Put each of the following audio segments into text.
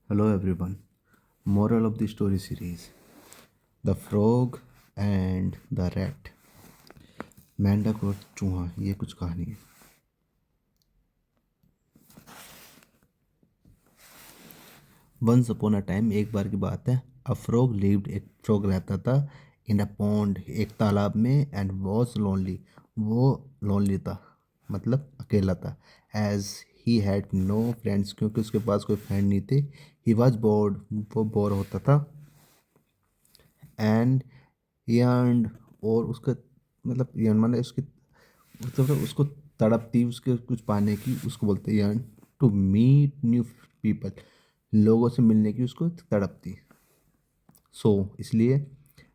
Hello everyone. Moral of the story series: The Frog and the Rat. मेंढक और चूहा, ये कुछ कहानी है। वंस अपॉन अ टाइम, एक बार की बात है। अ फ्रॉग लिव्ड, एक फ्रॉग रहता था। इन अ पॉन्ड, एक तालाब में। एंड वॉज लोनली, वो लोनली था, मतलब अकेला था। As he had no friends, क्योंकि उसके पास कोई फ्रेंड नहीं थे। ही वॉज बोर्ड, वो बोर होता था। एंड यर्नड, और उसका मतलब यर्न माने उसकी मतलब उसको तड़प थी उसके कुछ पाने की, उसको बोलते हैं yearn. To meet new people, लोगों से मिलने की उसको तड़प थी। सो इसलिए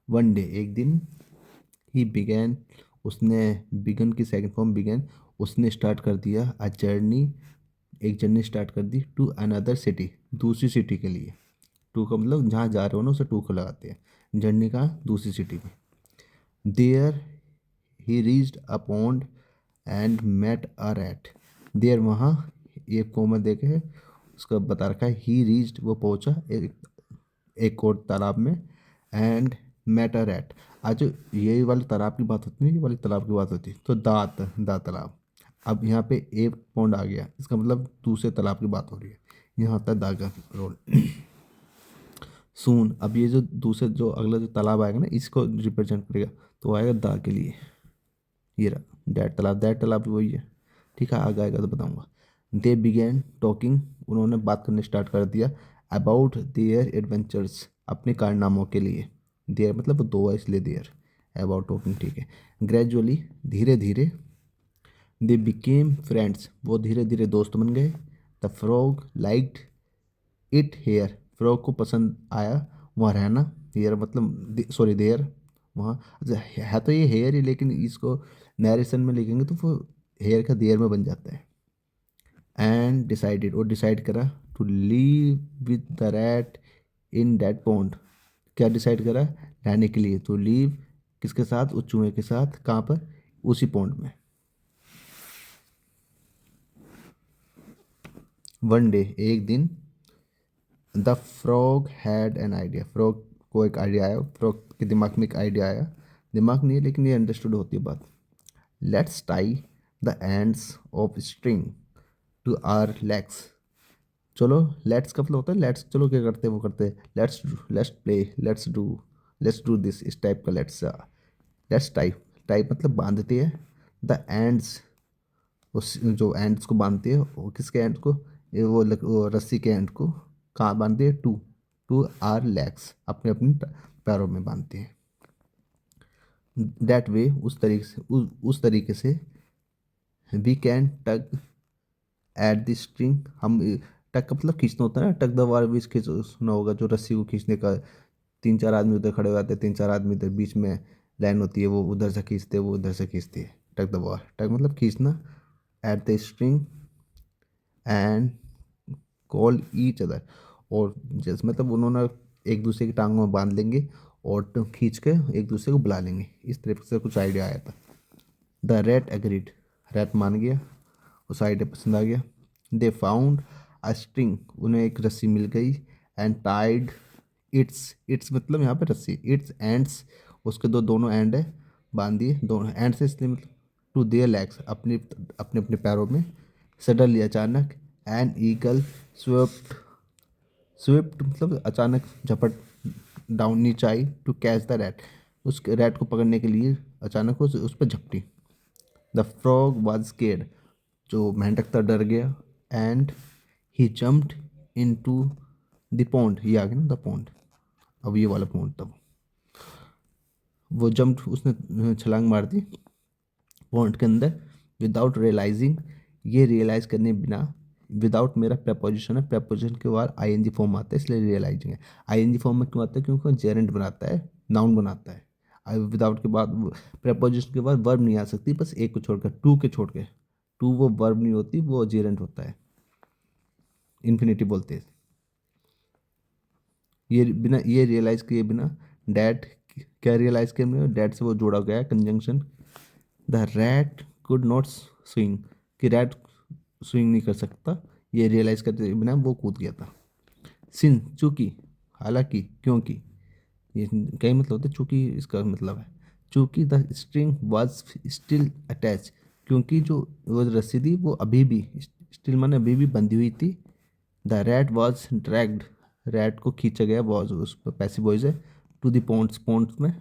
वन डे, एक दिन, ही बिगैन, उसने बिगन की सेकंड फॉर्म बिगैन, उसने स्टार्ट कर दिया अ जर्नी, एक जर्नी स्टार्ट कर दी टू अनदर सिटी, दूसरी सिटी के लिए। टू का मतलब जहाँ जा रहे हो ना उसे टू को लगाते हैं। जर्नी का दूसरी सिटी में। There he reached a pond and met a rat. There, वहाँ, ये कोमा देखे है, उसका बता रखा है ही रीच्ड, वो पहुंचा एक और तालाब में। एंड मेट अ रैट, आज यही वाले तालाब की बात होती है, ये वाली तालाब की बात होती है, तो दात तालाब। अब यहाँ पे एक पॉन्ड आ गया, इसका मतलब दूसरे तालाब की बात हो रही है। यहाँ तक दा का रोल। सून, अब ये जो दूसरे जो अगला जो तालाब आएगा ना, इसको रिप्रेजेंट करेगा, तो आएगा दा के लिए। ये रहा दैट तालाब भी वही है। ठीक है, आगे आएगा तो बताऊंगा। दे बिगेन टॉकिंग, उन्होंने बात करने स्टार्ट कर दिया। अबाउट देयर एडवेंचर्स, अपने कारनामों के लिए। देयर मतलब वो दो है इसलिए देयर। अबाउट टॉकिंग, ठीक है। ग्रेजुअली, धीरे धीरे। दे बिकेम फ्रेंड्स, वो धीरे धीरे दोस्त बन गए। The frog liked it here, frog को पसंद आया वहाँ रहना। हेयर मतलब सॉरी देयर, वहाँ अच्छा, है तो ये हेयर ही, लेकिन इसको नरेशन में लिखेंगे तो वो हेयर का देयर में बन जाता है। एंड डिसाइडेड, और डिसाइड करा to leave with the rat in that pond. क्या डिसाइड करा? रहने के लिए। तो लीव किसके साथ? उस चूहे के साथ। कहाँ पर? उसी पॉन्ड में। वन डे, एक दिन। The frog had an idea, frog को एक आइडिया आया, फ्रॉग के दिमाग में एक आइडिया आया। दिमाग नहीं है लेकिन ये अंडरस्टूड होती है बात। Let's tie the ends of string to our legs. चलो, लेट्स का मतलब होता है लेट्स, चलो क्या करते हैं वो करते हैं। Let's play, let's do this, इस टाइप का लेट्स। लेट्स टाइप, टाइप मतलब बांधते हैं। द एंड्स, उस जो एंड्स को बांधते हैं, वो किसके एंड को? ये वो रस्सी के एंड को कहाँ बांधते हैं? टू टू आर लेग्स, अपने अपने पैरों में बांधते हैं। दैट वे, उस तरीके से। We can tug at the string, हम टग का मतलब खींचना होता है ना, टग द वार भी खींच सुना होगा, जो रस्सी को खींचने का। तीन चार आदमी उधर खड़े हो जाते हैं, तीन चार आदमी इधर, बीच में लाइन होती है, वो उधर से खींचते हैं, वो उधर से खींचती है। टग द वार, टग मतलब खींचना। Eight the string and call each other, और जैसे मतलब उन्होंने एक दूसरे की टांगों में बांध लेंगे और तो खींच के एक दूसरे को बुला लेंगे। इस तरह से कुछ आइडिया आया था। द रैट एग्रीड, रैट मान गया, उस आइडिया पसंद आ गया। दे फाउंड अ स्ट्रिंग, उन्हें एक रस्सी मिल गई। एंड टाइड इट्स, इट्स मतलब यहाँ पे रस्सी, इट्स एंड्स, उसके दो दोनों एंड है, बांध दिए दोनों एंड से, इसलिए मतलब टू देयर लेग्स, अपने अपने अपने पैरों में। सडनली, अचानक। एन ईगल स्वेप्ट, स्विफ्ट मतलब अचानक, झपट, डाउन नीचे आई, टू कैच द रैट, उस रैट को पकड़ने के लिए अचानक उस पर झपटी। द फ्रॉग वॉज स्केर्ड, जो मेंढक था डर गया। And he jumped into the pond, ये आ गया ना द पॉन्ड, अब ये वाला पॉन्ड, तब वो जम्प, उसने छलांग मार दी पॉन्ड के अंदर। विदाउट रियलाइजिंग, ये रियलाइज करने बिना। विदाउट मेरा प्रपोजिशन है, प्रपोजिशन के बाद आईएनजी फॉर्म आता है, इसलिए रियलाइजिंग है। आईएनजी फॉर्म में क्यों आता है? क्योंकि जेरेंट बनाता है, नाउन बनाता है। विदाउट के बाद, प्रपोजिशन के बाद वर्ब नहीं आ सकती, बस एक को छोड़कर, टू के छोड़ के। टू वो वर्ब नहीं होती, वो जेरेंट होता है, इन्फिनिटी बोलते हैं। ये बिना, ये रियलाइज किए बिना। डैट, क्या रियलाइज किए बिना? डैट से वो जोड़ा गया है conjunction. The rat could not swing, कि रैट स्विंग नहीं कर सकता, ये रियलाइज करते बिना वो कूद गया था। सिंस चूंकि, हालांकि, क्योंकि, ये कई मतलब होते हैं, चूंकि इसका मतलब है चूंकि the string was still attach, क्योंकि जो वो रस्सी थी वो अभी भी, स्टिल माने अभी भी बंधी हुई थी। The rat was dragged, rat को खींचा गया, वॉज उस पैसिव वॉइस है, टू द पॉन्ड्स, पॉन्ड्स में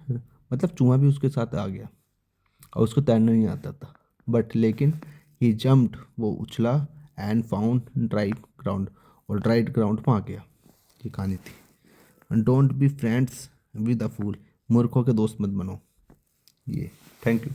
मतलब चूहा भी उसके साथ आ गया और उसको तैरना नहीं आता था। बट लेकिन ही जम्प्ड, वो उछला, एंड फाउंड ड्राई ग्राउंड, और ड्राइड ग्राउंड में आ गया। ये कहानी थी। Don't be friends with a fool, मूर्खों के दोस्त मत बनो। ये, थैंक यू।